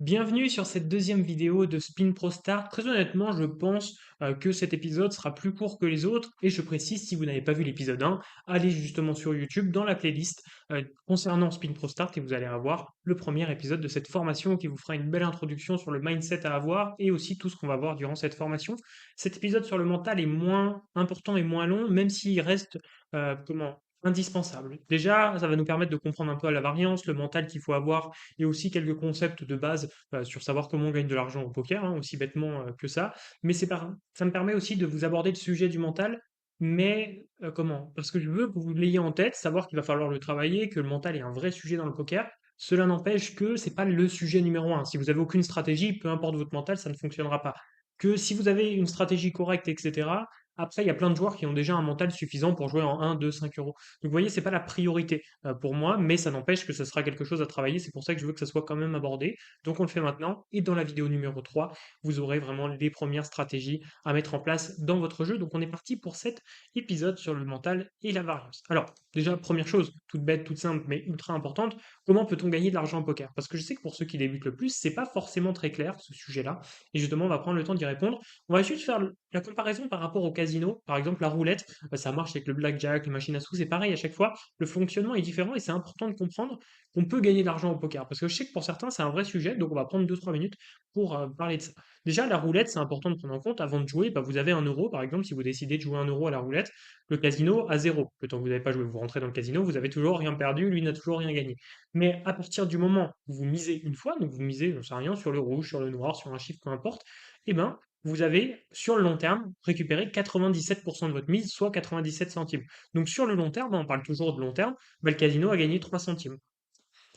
Bienvenue sur cette deuxième vidéo de Spin Pro Start. Très honnêtement, je pense que cet épisode sera plus court que les autres. Et je précise, si vous n'avez pas vu l'épisode 1, allez justement sur YouTube dans la playlist concernant Spin Pro Start et vous allez avoir le premier épisode de cette formation qui vous fera une belle introduction sur le mindset à avoir et aussi tout ce qu'on va voir durant cette formation. Cet épisode sur le mental est moins important et moins long, même s'il reste indispensable. Déjà, ça va nous permettre de comprendre un peu la variance, le mental qu'il faut avoir et aussi quelques concepts de base sur savoir comment on gagne de l'argent au poker, hein, aussi bêtement que ça. Mais ça me permet aussi de vous aborder le sujet du mental, mais comment? Parce que je veux que vous l'ayez en tête, savoir qu'il va falloir le travailler, que le mental est un vrai sujet dans le poker. Cela n'empêche que c'est pas le sujet numéro un. Si vous avez aucune stratégie, peu importe votre mental, ça ne fonctionnera pas. Que si vous avez une stratégie correcte, etc., après, il y a plein de joueurs qui ont déjà un mental suffisant pour jouer en 1, 2, 5 euros. Donc, vous voyez, c'est pas la priorité pour moi, mais ça n'empêche que ce sera quelque chose à travailler. C'est pour ça que je veux que ça soit quand même abordé. Donc on le fait maintenant. Et dans la vidéo numéro 3, vous aurez vraiment les premières stratégies à mettre en place dans votre jeu. Donc on est parti pour cet épisode sur le mental et la variance. Alors, déjà, première chose, toute bête, toute simple, mais ultra importante, comment peut-on gagner de l'argent au poker? Parce que je sais que pour ceux qui débutent le plus, c'est pas forcément très clair ce sujet-là. Et justement, on va prendre le temps d'y répondre. On va juste faire la comparaison par rapport au casino. Par exemple, la roulette, ça marche avec le blackjack, les machines à sous, c'est pareil à chaque fois le fonctionnement est différent et c'est important de comprendre qu'on peut gagner de l'argent au poker. Parce que je sais que pour certains, c'est un vrai sujet, donc on va prendre 2-3 minutes pour parler de ça. Déjà, la roulette, c'est important de prendre en compte. Avant de jouer, bah, vous avez 1 euro, par exemple, si vous décidez de jouer 1 euro à la roulette, le casino à 0. Le temps que vous n'avez pas joué, vous rentrez dans le casino, vous avez toujours rien perdu, lui n'a toujours rien gagné. Mais à partir du moment où vous misez une fois, donc vous misez, je sais rien, sur le rouge, sur le noir, sur un chiffre, peu importe, eh ben, vous avez, sur le long terme, récupéré 97% de votre mise, soit 97 centimes. Donc sur le long terme, on parle toujours de long terme, bah, le casino a gagné 3 centimes.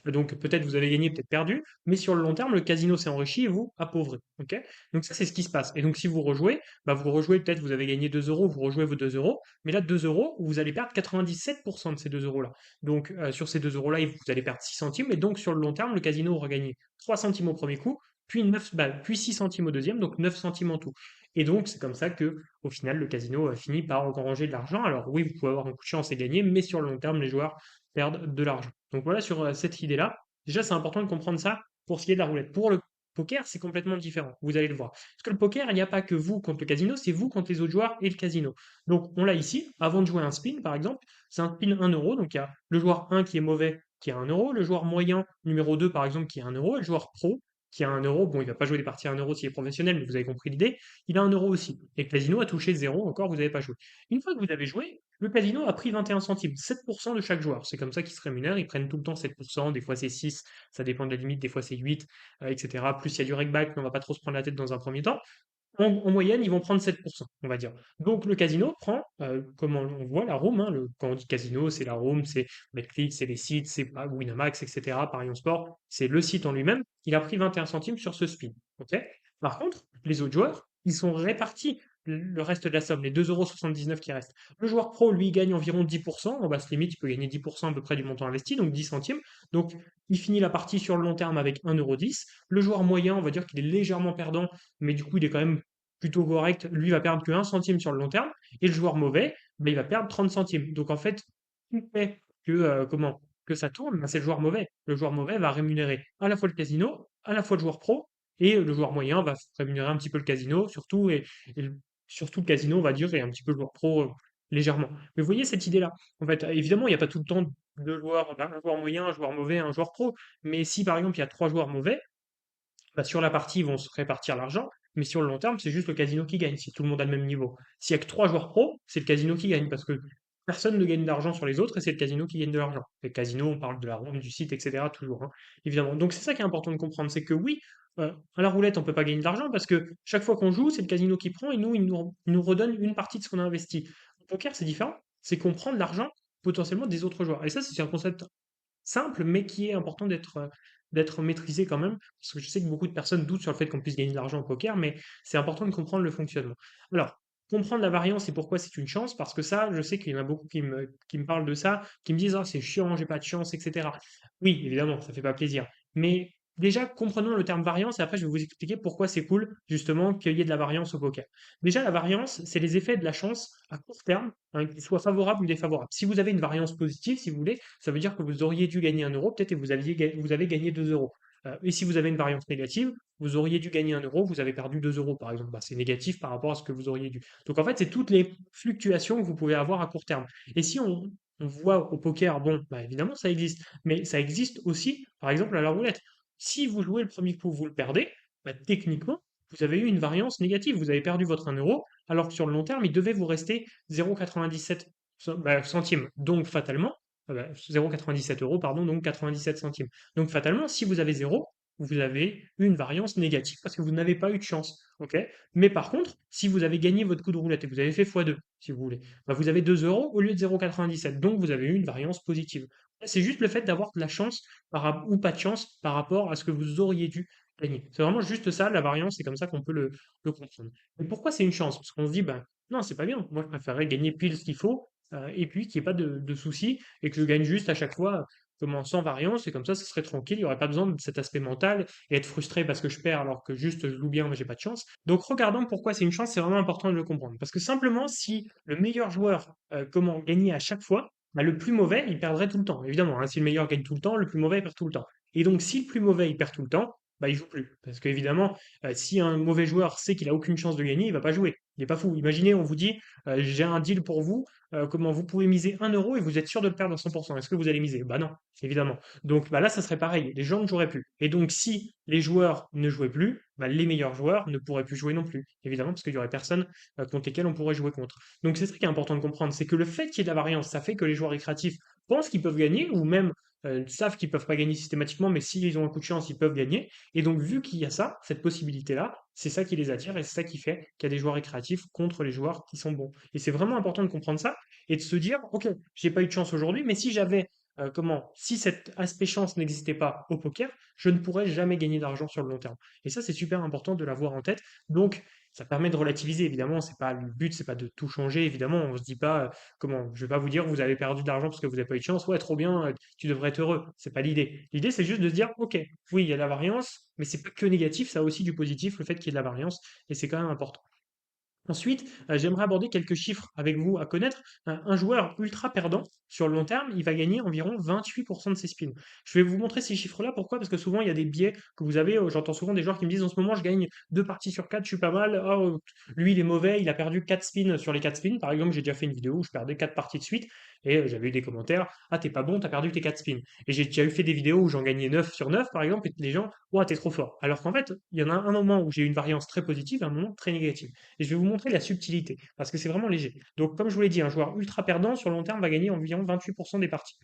Donc peut-être vous avez gagné, peut-être perdu, mais sur le long terme, le casino s'est enrichi et vous appauvrez. Ok. Donc ça, c'est ce qui se passe. Et donc si vous rejouez, bah, vous rejouez, peut-être vous avez gagné 2 euros, vous rejouez vos 2 euros, mais là, 2 euros, vous allez perdre 97% de ces 2 euros-là. Donc sur ces 2 euros-là, vous allez perdre 6 centimes, et donc sur le long terme, le casino aura gagné 3 centimes au premier coup, puis, 9, bah, puis 6 centimes au deuxième, donc 9 centimes en tout. Et donc c'est comme ça que, au final, le casino finit par engranger de l'argent. Alors oui, vous pouvez avoir un coup de chance et gagner, mais sur le long terme, les joueurs perdent de l'argent. Donc voilà sur cette idée-là. Déjà, c'est important de comprendre ça pour ce qui est de la roulette. Pour le poker, c'est complètement différent. Vous allez le voir. Parce que le poker, il n'y a pas que vous contre le casino, c'est vous contre les autres joueurs et le casino. Donc, on l'a ici. Avant de jouer un spin, par exemple, c'est un spin 1 euro. Donc, il y a le joueur 1 qui est mauvais, qui a 1 euro. Le joueur moyen, numéro 2, par exemple, qui a 1 euro. Et le joueur pro, qui a 1 euro. Bon, il ne va pas jouer des parties à 1 euro s'il est professionnel, mais vous avez compris l'idée. Il a 1 euro aussi. Et le casino a touché 0. Encore, vous n'avez pas joué. Une fois que vous avez joué, le casino a pris 21 centimes, 7% de chaque joueur. C'est comme ça qu'ils se rémunèrent. Ils prennent tout le temps 7%, des fois c'est 6, ça dépend de la limite, des fois c'est 8, etc. Plus il y a du rakeback, mais on va pas trop se prendre la tête dans un premier temps. En moyenne, ils vont prendre 7%, on va dire. Donc le casino prend, comme on voit, la room. Hein, quand on dit casino, c'est la room, c'est Betclic, c'est les sites, c'est Winamax, etc. Paris Sport, c'est le site en lui-même. Il a pris 21 centimes sur ce spin. Ok. Par contre, les autres joueurs, ils sont répartis le reste de la somme, les 2,79 € qui restent. Le joueur pro, lui, gagne environ 10%. En basse limite, il peut gagner 10% à peu près du montant investi, donc 10 centimes. Donc, il finit la partie sur le long terme avec 1,10 €. Le joueur moyen, on va dire qu'il est légèrement perdant, mais du coup, il est quand même plutôt correct. Lui, va perdre que 1 centime sur le long terme. Et le joueur mauvais, ben, il va perdre 30 centimes. Donc, en fait, tout fait que, que ça tourne, ben, c'est le joueur mauvais. Le joueur mauvais va rémunérer à la fois le casino, à la fois le joueur pro, et le joueur moyen va rémunérer un petit peu le casino, surtout, surtout le casino, on va dire, et un petit peu le joueur pro légèrement. Mais vous voyez cette idée-là. En fait, évidemment, il n'y a pas tout le temps deux joueurs, ben, un joueur moyen, un joueur mauvais, un joueur pro. Mais si par exemple il y a trois joueurs mauvais, bah, sur la partie, ils vont se répartir l'argent, mais sur le long terme, c'est juste le casino qui gagne, si tout le monde a le même niveau. S'il y a que trois joueurs pro, c'est le casino qui gagne, parce que personne ne gagne d'argent sur les autres, et c'est le casino qui gagne de l'argent. Le casino, on parle de la room, du site, etc., toujours, hein, évidemment. Donc c'est ça qui est important de comprendre, c'est que oui, à la roulette, on peut pas gagner d'argent, parce que chaque fois qu'on joue, c'est le casino qui prend, et nous, il nous redonne une partie de ce qu'on a investi. Au poker, c'est différent, c'est qu'on prend de l'argent potentiellement des autres joueurs. Et ça, c'est un concept simple, mais qui est important d'être maîtrisé quand même, parce que je sais que beaucoup de personnes doutent sur le fait qu'on puisse gagner de l'argent au poker, mais c'est important de comprendre le fonctionnement. Alors, comprendre la variance et pourquoi c'est une chance, parce que ça, je sais qu'il y en a beaucoup qui me parlent de ça, qui me disent: «Ah, c'est chiant, j'ai pas de chance, etc.» Oui, évidemment, ça fait pas plaisir. Mais déjà, comprenons le terme variance et après, je vais vous expliquer pourquoi c'est cool, justement, qu'il y ait de la variance au poker. Déjà, la variance, c'est les effets de la chance à court terme, hein, qu'ils soient favorables ou défavorables. Si vous avez une variance positive, si vous voulez, ça veut dire que vous auriez dû gagner 1 euro, peut-être, et vous avez gagné 2 euros. Et si vous avez une variance négative, vous auriez dû gagner 1 euro, vous avez perdu 2 euros, par exemple. Bah, c'est négatif par rapport à ce que vous auriez dû. Donc en fait, c'est toutes les fluctuations que vous pouvez avoir à court terme. Et si on voit au poker, bon, bah, évidemment, ça existe. Mais ça existe aussi, par exemple, à la roulette. Si vous jouez le premier coup, vous le perdez, bah, techniquement, vous avez eu une variance négative. Vous avez perdu votre 1 euro, alors que sur le long terme, il devait vous rester 0,97 centimes. Donc, fatalement, 0,97 euros, pardon, donc 97 centimes. Donc, fatalement, si vous avez 0, vous avez eu une variance négative parce que vous n'avez pas eu de chance. Ok. Mais par contre, si vous avez gagné votre coup de roulette et que vous avez fait x2, si vous voulez, bah, vous avez 2 euros au lieu de 0,97. Donc, vous avez eu une variance positive. C'est juste le fait d'avoir de la chance ou pas de chance par rapport à ce que vous auriez dû gagner. C'est vraiment juste ça, la variance, c'est comme ça qu'on peut le comprendre. Et pourquoi c'est une chance? Parce qu'on se dit, ben, non, c'est pas bien. Moi, je préférerais gagner pile ce qu'il faut, et puis qu'il n'y ait pas de soucis, et que je gagne juste à chaque fois, sans variance, et comme ça serait tranquille, il n'y aurait pas besoin de cet aspect mental, et être frustré parce que je perds alors que juste je joue bien, mais j'ai pas de chance. Donc, regardons pourquoi c'est une chance, c'est vraiment important de le comprendre. Parce que simplement, si le meilleur joueur, gagnait à chaque fois, bah, le plus mauvais, il perdrait tout le temps. Évidemment, hein, si le meilleur gagne tout le temps, le plus mauvais, il perd tout le temps. Et donc, si le plus mauvais, il perd tout le temps, bah, il joue plus. Parce qu'évidemment, si un mauvais joueur sait qu'il a aucune chance de gagner, il va pas jouer. Il n'est pas fou. Imaginez, on vous dit, j'ai un deal pour vous, comment vous pouvez miser 1 euro et vous êtes sûr de le perdre à 100%. Est-ce que vous allez miser? Bah non, évidemment. Donc bah là, ça serait pareil. Les gens ne joueraient plus. Et donc, si les joueurs ne jouaient plus, bah, les meilleurs joueurs ne pourraient plus jouer non plus. Évidemment, parce qu'il y aurait personne contre lesquels on pourrait jouer contre. Donc c'est ça qui est important de comprendre, c'est que le fait qu'il y ait de la variance, ça fait que les joueurs récréatifs pensent qu'ils peuvent gagner, ou même savent qu'ils peuvent pas gagner systématiquement, mais s'ils ont un coup de chance, ils peuvent gagner. Et donc, vu qu'il y a ça, cette possibilité-là, c'est ça qui les attire et c'est ça qui fait qu'il y a des joueurs récréatifs contre les joueurs qui sont bons. Et c'est vraiment important de comprendre ça et de se dire, ok, j'ai pas eu de chance aujourd'hui, mais si j'avais, si cet aspect chance n'existait pas au poker, je ne pourrais jamais gagner d'argent sur le long terme. Et ça, c'est super important de l'avoir en tête. Donc, ça permet de relativiser, évidemment, c'est pas le but, c'est pas de tout changer, évidemment, on se dit pas, je vais pas vous dire, vous avez perdu de l'argent parce que vous n'avez pas eu de chance, ouais, trop bien, tu devrais être heureux. C'est pas l'idée. L'idée, c'est juste de se dire, ok, oui, il y a de la variance, mais c'est pas que négatif, ça a aussi du positif, le fait qu'il y ait de la variance, et c'est quand même important. Ensuite, j'aimerais aborder quelques chiffres avec vous à connaître. Un joueur ultra perdant, sur le long terme, il va gagner environ 28% de ses spins. Je vais vous montrer ces chiffres-là. Pourquoi? Parce que souvent, il y a des biais que vous avez. J'entends souvent des joueurs qui me disent en ce moment, je gagne 2 parties sur 4, je suis pas mal. Oh, lui, il est mauvais, il a perdu 4 spins sur les 4 spins. Par exemple, j'ai déjà fait une vidéo où je perdais 4 parties de suite et j'avais eu des commentaires. Ah, t'es pas bon, t'as perdu tes 4 spins. Et j'ai déjà eu fait des vidéos où j'en gagnais 9 sur 9, par exemple, et les gens, ouah, t'es trop fort. Alors qu'en fait, il y en a un moment où j'ai eu une variance très positive et un moment très négative. Et je vais vous montrer la subtilité, parce que c'est vraiment léger. Donc, comme je vous l'ai dit, un joueur ultra perdant, sur le long terme, va gagner environ 28% des parties.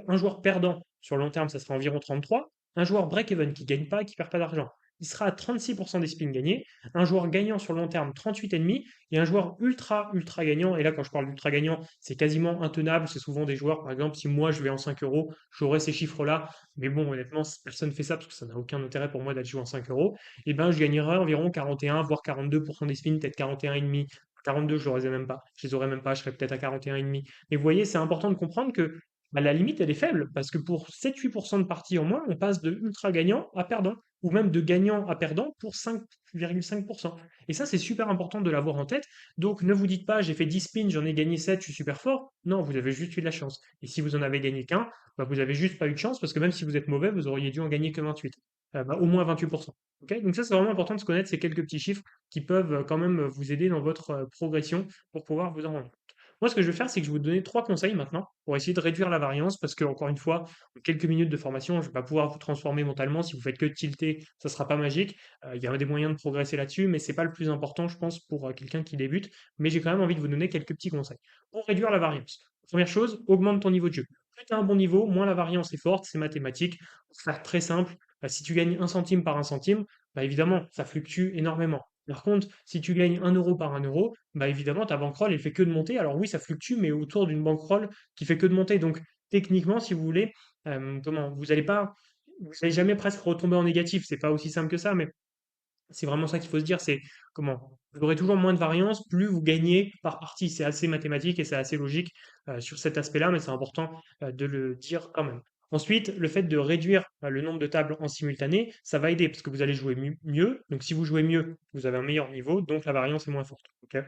Un joueur perdant, sur le long terme, ça sera environ 33. Un joueur break-even qui ne gagne pas et qui ne perd pas d'argent, il sera à 36% des spins gagnés. Un joueur gagnant sur le long terme, 38,5. Et un joueur ultra gagnant, et là, quand je parle d'ultra gagnant, c'est quasiment intenable. C'est souvent des joueurs, par exemple, si moi je vais en 5 euros, j'aurai ces chiffres-là. Mais bon, honnêtement, personne ne fait ça parce que ça n'a aucun intérêt pour moi d'être joué en 5 euros. Et ben, je gagnerai environ 41, voire 42% des spins, peut-être 41,5. 42, je ne les aurais même pas. Je les aurais même pas, je serais peut-être à 41,5. Mais vous voyez, c'est important de comprendre que bah, la limite, elle est faible, parce que pour 7-8% de parties en moins, on passe de ultra gagnant à perdant, ou même de gagnant à perdant pour 5,5%. Et ça, c'est super important de l'avoir en tête. Donc, ne vous dites pas, j'ai fait 10 spins, j'en ai gagné 7, je suis super fort. Non, vous avez juste eu de la chance. Et si vous en avez gagné qu'un, bah, vous avez juste pas eu de chance, parce que même si vous êtes mauvais, vous auriez dû en gagner que 28. Au moins 28%. Ok. Donc ça, c'est vraiment important de se connaître ces quelques petits chiffres qui peuvent quand même vous aider dans votre progression pour pouvoir vous en rendre compte. Moi, ce que je vais faire, c'est que je vais vous donner 3 conseils maintenant pour essayer de réduire la variance parce que, encore une fois, en quelques minutes de formation, je ne vais pas pouvoir vous transformer mentalement. Si vous faites que tilter, ça ne sera pas magique. Il y a des moyens de progresser là-dessus, mais c'est pas le plus important, je pense, pour quelqu'un qui débute. Mais j'ai quand même envie de vous donner quelques petits conseils pour réduire la variance. Première chose, augmente ton niveau de jeu. Plus tu as un bon niveau, moins la variance est forte, c'est mathématique. Pour faire très simple, si tu gagnes 1 centime par 1 centime, bah évidemment, ça fluctue énormément. Par contre, si tu gagnes 1 euro par 1 euro, bah évidemment, ta bankroll, elle fait que de monter. Alors oui, ça fluctue, mais autour d'une bankroll qui fait que de monter. Donc, techniquement, si vous voulez, vous allez jamais presque retomber en négatif. C'est pas aussi simple que ça, mais c'est vraiment ça qu'il faut se dire. C'est vous aurez toujours moins de variance, plus vous gagnez par partie. C'est assez mathématique et c'est assez logique sur cet aspect-là, mais c'est important de le dire quand même. Ensuite, le fait de réduire le nombre de tables en simultané, ça va aider parce que vous allez jouer mieux. Donc, si vous jouez mieux, vous avez un meilleur niveau, donc la variance est moins forte. Ok.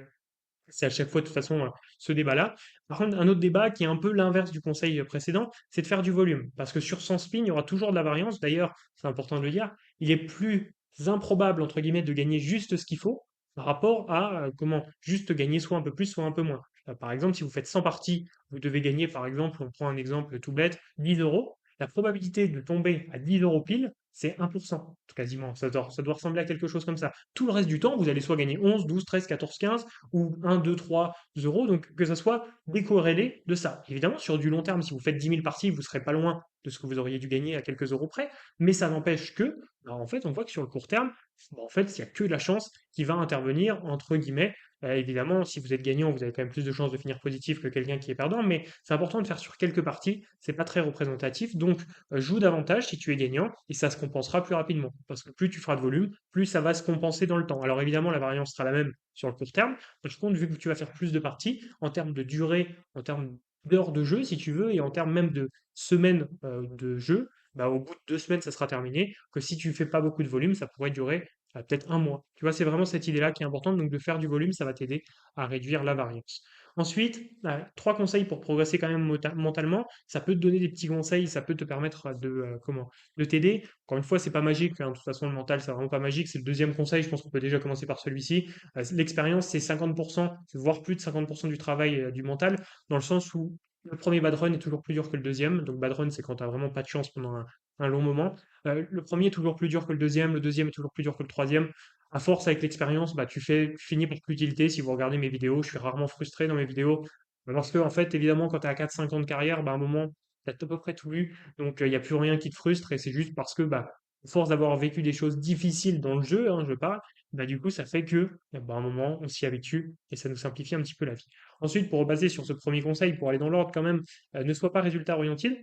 C'est à chaque fois de toute façon ce débat-là. Par contre, un autre débat qui est un peu l'inverse du conseil précédent, c'est de faire du volume. Parce que sur 100 spins, il y aura toujours de la variance. D'ailleurs, c'est important de le dire, il est plus improbable, entre guillemets, de gagner juste ce qu'il faut par rapport à comment juste gagner soit un peu plus, soit un peu moins. Par exemple, si vous faites 100 parties, vous devez gagner, par exemple, on prend un exemple tout bête, 10 euros. La probabilité de tomber à 10 euros pile, c'est 1%, quasiment. Ça doit ressembler à quelque chose comme ça. Tout le reste du temps, vous allez soit gagner 11, 12, 13, 14, 15, ou 1, 2, 3 euros, donc que ça soit décorrélé de ça. Évidemment, sur du long terme, si vous faites 10 000 parties, vous ne serez pas loin de ce que vous auriez dû gagner à quelques euros près, mais ça n'empêche que, bah, en fait, on voit que sur le court terme, bah, en fait, il n'y a que de la chance qui va intervenir, entre guillemets. Évidemment, si vous êtes gagnant, vous avez quand même plus de chances de finir positif que quelqu'un qui est perdant, mais c'est important de faire sur quelques parties, c'est pas très représentatif, donc joue davantage si tu es gagnant, et ça se compensera plus rapidement, parce que plus tu feras de volume, plus ça va se compenser dans le temps. Alors évidemment, la variance sera la même sur le court terme, par contre, vu que tu vas faire plus de parties, en termes de durée, en termes d'heures de jeu, si tu veux, et en termes même de semaines de jeu, bah, au bout de 2 semaines, ça sera terminé. Que si tu fais pas beaucoup de volume, ça pourrait durer peut-être un mois. Tu vois, c'est vraiment cette idée-là qui est importante. Donc, de faire du volume, ça va t'aider à réduire la variance. Ensuite, trois conseils pour progresser quand même mentalement. Ça peut te donner des petits conseils, ça peut te permettre de t'aider. Encore une fois, c'est pas magique, hein. De toute façon, le mental, c'est vraiment pas magique. C'est le deuxième conseil. Je pense qu'on peut déjà commencer par celui-ci. L'expérience, c'est 50%, voire plus de 50% du travail du mental, dans le sens où le premier bad run est toujours plus dur que le deuxième. Donc, bad run, c'est quand tu n'as vraiment pas de chance pendant un long moment. Le premier est toujours plus dur que le deuxième est toujours plus dur que le troisième. À force, avec l'expérience, bah, tu finis par l'utilité. Si vous regardez mes vidéos, je suis rarement frustré dans mes vidéos. Parce que, en fait, évidemment, quand tu as 4-5 ans de carrière, bah, à un moment, tu as à peu près tout vu. Donc, il n'y a plus rien qui te frustre. Et c'est juste parce que, bah, à force d'avoir vécu des choses difficiles dans le jeu, hein, je parle, bah, du coup, ça fait que, bah, à un moment, on s'y habitue et ça nous simplifie un petit peu la vie. Ensuite, pour rebaser sur ce premier conseil, pour aller dans l'ordre quand même, ne sois pas résultat orienté.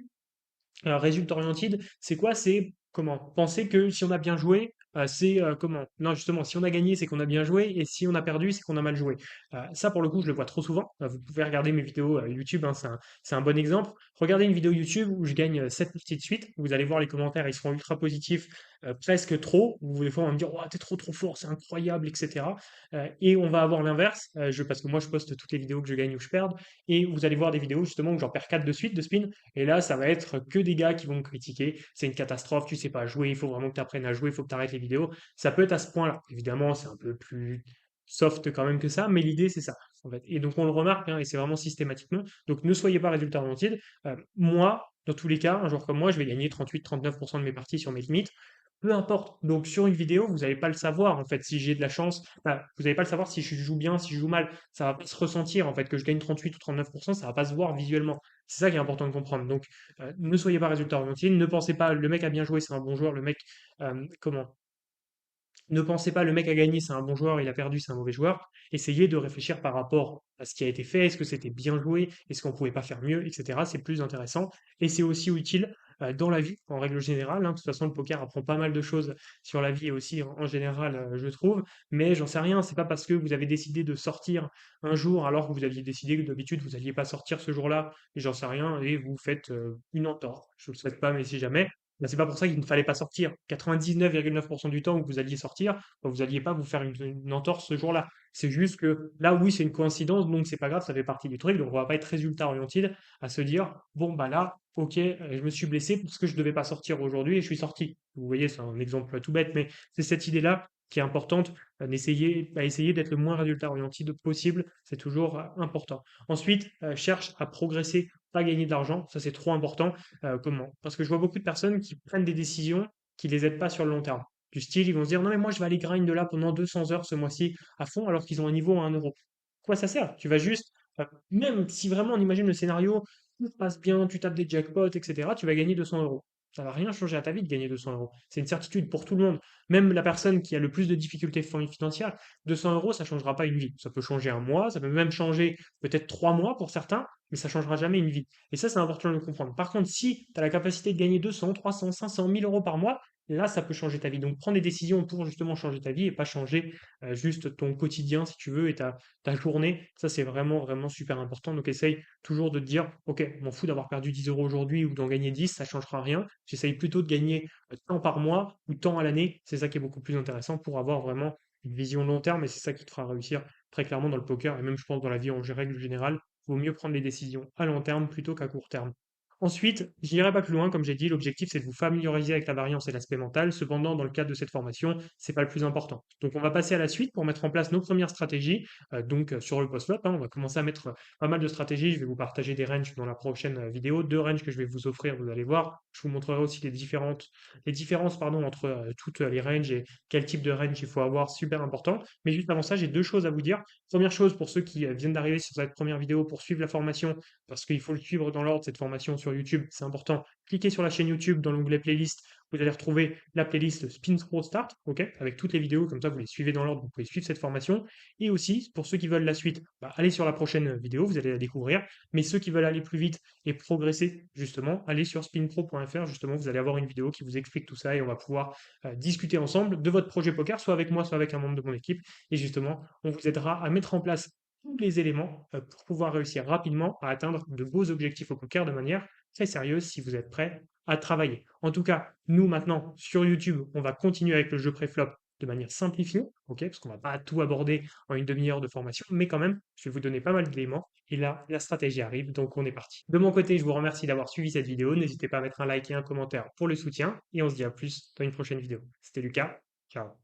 Alors, résultat oriented, c'est quoi? C'est comment? Penser que si on a bien joué, c'est comment? Non, justement, si on a gagné, c'est qu'on a bien joué, et si on a perdu, c'est qu'on a mal joué. Ça, pour le coup, je le vois trop souvent. Vous pouvez regarder mes vidéos YouTube, hein, c'est un bon exemple. Regardez une vidéo YouTube où je gagne 7 parties de suite. Vous allez voir les commentaires, ils seront ultra positifs, presque trop. Des fois, on va me dire, oh, t'es trop trop fort, c'est incroyable, etc. Et on va avoir l'inverse, parce que moi, je poste toutes les vidéos que je gagne ou que je perds, et vous allez voir des vidéos justement où j'en perds 4 de suite de spin. Et là, ça va être que des gars qui vont me critiquer. C'est une catastrophe, tu sais pas jouer, il faut vraiment que tu apprennes à jouer, il faut que tu arrêtes les vidéos. Ça peut être à ce point-là. Évidemment, c'est un peu plus soft quand même que ça, mais l'idée, c'est ça, en fait. Et donc, on le remarque, hein, et c'est vraiment systématiquement. Donc, ne soyez pas résultat oriented. Moi, dans tous les cas, un joueur comme moi, je vais gagner 38-39% de mes parties sur mes limites. Peu importe. Donc, sur une vidéo, vous n'allez pas le savoir, en fait, si j'ai de la chance. Enfin, vous n'allez pas le savoir si je joue bien, si je joue mal. Ça va pas se ressentir, en fait, que je gagne 38 ou 39%, ça va pas se voir visuellement. C'est ça qui est important de comprendre. Donc, ne soyez pas résultat orienté. Ne pensez pas, le mec a bien joué, c'est un bon joueur. Le mec, comment? Ne pensez pas, le mec a gagné, c'est un bon joueur, il a perdu, c'est un mauvais joueur. Essayez de réfléchir par rapport à ce qui a été fait, est-ce que c'était bien joué, est-ce qu'on pouvait pas faire mieux, etc. C'est plus intéressant. Et c'est aussi utile dans la vie, en règle générale, hein. De toute façon, le poker apprend pas mal de choses sur la vie aussi, en général, je trouve. Mais j'en sais rien, c'est pas parce que vous avez décidé de sortir un jour alors que vous aviez décidé que d'habitude vous n'alliez pas sortir ce jour-là, et j'en sais rien, et vous faites une entorse. Je ne le souhaite pas, mais si jamais. Ben, c'est pas pour ça qu'il ne fallait pas sortir. 99,9% du temps où vous alliez sortir, ben, vous alliez pas vous faire une entorse ce jour-là. C'est juste que là, oui, c'est une coïncidence, donc c'est pas grave, ça fait partie du truc. Donc on va pas être résultat orienté à se dire, bon, bah là, ok, je me suis blessé parce que je devais pas sortir aujourd'hui et je suis sorti. Vous voyez, c'est un exemple tout bête, mais c'est cette idée-là qui est importante. Essayer d'être le moins résultat orienté possible, c'est toujours important. Ensuite, cherche à progresser, pas gagner de l'argent, ça c'est trop important. Comment? Parce que je vois beaucoup de personnes qui prennent des décisions qui les aident pas sur le long terme. Du style, ils vont se dire, non mais moi je vais aller grind là pendant 200 heures ce mois-ci à fond alors qu'ils ont un niveau à 1 euro. Quoi ça sert? Tu vas juste, même si vraiment on imagine le scénario, tout se passe bien, tu tapes des jackpots, etc., tu vas gagner 200 euros. Ça va rien changer à ta vie de gagner 200 euros. C'est une certitude pour tout le monde. Même la personne qui a le plus de difficultés financières, 200 euros, ça changera pas une vie. Ça peut changer un mois, ça peut même changer peut-être 3 mois pour certains, mais ça changera jamais une vie. Et ça, c'est important de le comprendre. Par contre, si tu as la capacité de gagner 200, 300, 500, 1000 euros par mois, là, ça peut changer ta vie. Donc, prends des décisions pour justement changer ta vie et pas changer juste ton quotidien, si tu veux, et ta journée. Ça, c'est vraiment, vraiment super important. Donc, essaye toujours de te dire, OK, m'en fous d'avoir perdu 10 euros aujourd'hui ou d'en gagner 10, ça changera rien. J'essaye plutôt de gagner tant par mois ou tant à l'année. C'est ça qui est beaucoup plus intéressant pour avoir vraiment une vision long terme et c'est ça qui te fera réussir Très clairement, dans le poker, et même je pense dans la vie en règle générale, il vaut mieux prendre les décisions à long terme plutôt qu'à court terme. Ensuite, je n'irai pas plus loin, comme j'ai dit, l'objectif c'est de vous familiariser avec la variance et l'aspect mental. Cependant, dans le cadre de cette formation, c'est pas le plus important. Donc, on va passer à la suite pour mettre en place nos premières stratégies. Sur le post-flop, on va commencer à mettre pas mal de stratégies. Je vais vous partager des ranges dans la prochaine vidéo, deux ranges que je vais vous offrir, vous allez voir. Je vous montrerai aussi les différences entre toutes les ranges et quel type de range il faut avoir, super important. Mais juste avant ça, j'ai deux choses à vous dire. Première chose, pour ceux qui viennent d'arriver sur cette première vidéo pour suivre la formation, parce qu'il faut le suivre dans l'ordre, cette formation sur YouTube, c'est important. Cliquez sur la chaîne YouTube dans l'onglet playlist, vous allez retrouver la playlist Spin Pro Start, ok, avec toutes les vidéos, comme ça vous les suivez dans l'ordre, vous pouvez suivre cette formation. Et aussi, pour ceux qui veulent la suite, allez sur la prochaine vidéo, vous allez la découvrir. Mais ceux qui veulent aller plus vite et progresser, justement, allez sur spinpro.fr, justement, vous allez avoir une vidéo qui vous explique tout ça et on va pouvoir discuter ensemble de votre projet poker, soit avec moi, soit avec un membre de mon équipe. Et justement, on vous aidera à mettre en place tous les éléments pour pouvoir réussir rapidement à atteindre de beaux objectifs au poker de manière très sérieuse si vous êtes prêt à travailler. En tout cas, nous maintenant sur YouTube, on va continuer avec le jeu préflop de manière simplifiée, ok, parce qu'on va pas tout aborder en une demi-heure de formation, mais quand même, je vais vous donner pas mal d'éléments. Et là, la stratégie arrive, donc on est parti. De mon côté, je vous remercie d'avoir suivi cette vidéo. N'hésitez pas à mettre un like et un commentaire pour le soutien, et on se dit à plus dans une prochaine vidéo. C'était Lucas, ciao.